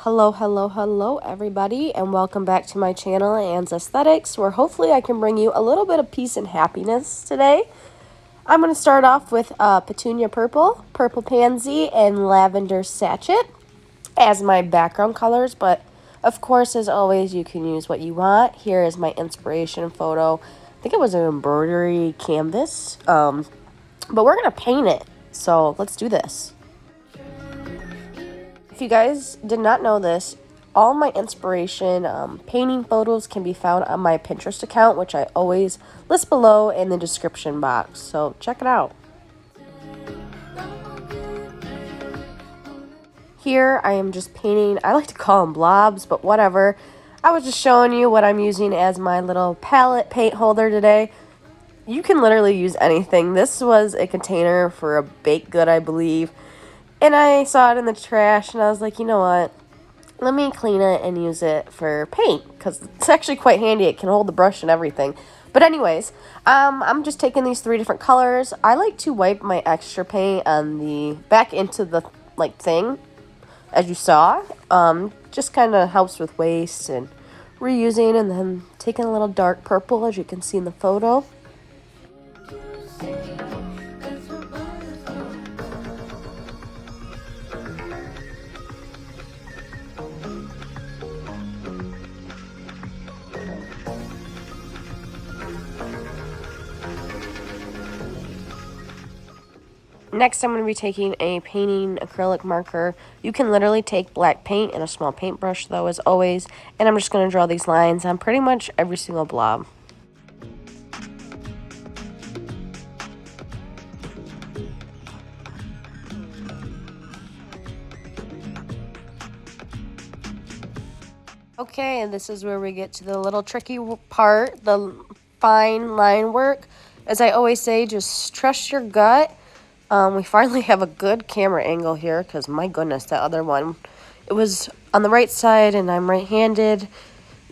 Hello everybody, and welcome back to my channel, Anne's Aesthetics, where hopefully I can bring you a little bit of peace and happiness today. I'm going to start off with Petunia Purple, Purple Pansy, and Lavender Satchet as my background colors, but of course, as always, you can use what you want. Here is my inspiration photo. I think it was an embroidery canvas, but we're going to paint it, so let's do this. If you guys did not know this, all my inspiration painting photos can be found on my Pinterest account, which I always list below in the description box. So check it out. Here I am just painting, I like to call them blobs, but whatever. I was just showing you what I'm using as my little palette paint holder today. You can literally use anything. This was a container for a baked good, I believe. And I saw it in the trash, and I was like, you know what? Let me clean it and use it for paint, because it's actually quite handy. It can hold the brush and everything. But anyways, I'm just taking these 3 different colors. I like to wipe my extra paint on the back into the thing, as you saw. Just kind of helps with waste and reusing, and then taking a little dark purple, as you can see in the photo. Next, I'm going to be taking a painting acrylic marker. You can literally take black paint and a small paintbrush, though, as always. And I'm just going to draw these lines on pretty much every single blob. Okay, and this is where we get to the little tricky part, the fine line work. As I always say, just trust your gut. We finally have a good camera angle here, because my goodness, that other one, it was on the right side and I'm right-handed.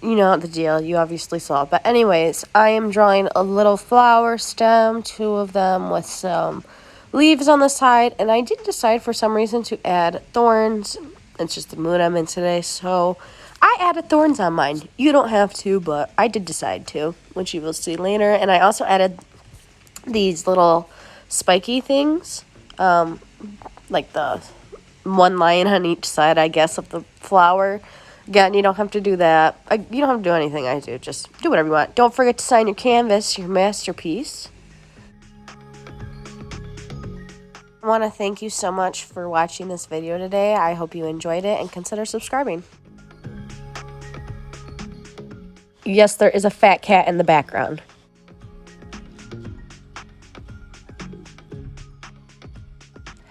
You know the deal, you obviously saw. But anyways, I am drawing a little flower stem, 2 of them with some leaves on the side. And I did decide for some reason to add thorns. It's just the mood I'm in today, so I added thorns on mine. You don't have to, but I did decide to, which you will see later. And I also added these little spiky things, like the 1 line on each side, I guess, of the flower. Again, you don't have to do that. You don't have to do anything I do. Just do whatever you want. Don't forget to sign your canvas, your masterpiece. I want to thank you so much for watching this video today. I hope you enjoyed it, and consider subscribing. Yes, there is a fat cat in the background.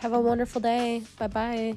Have a wonderful day. Bye-bye.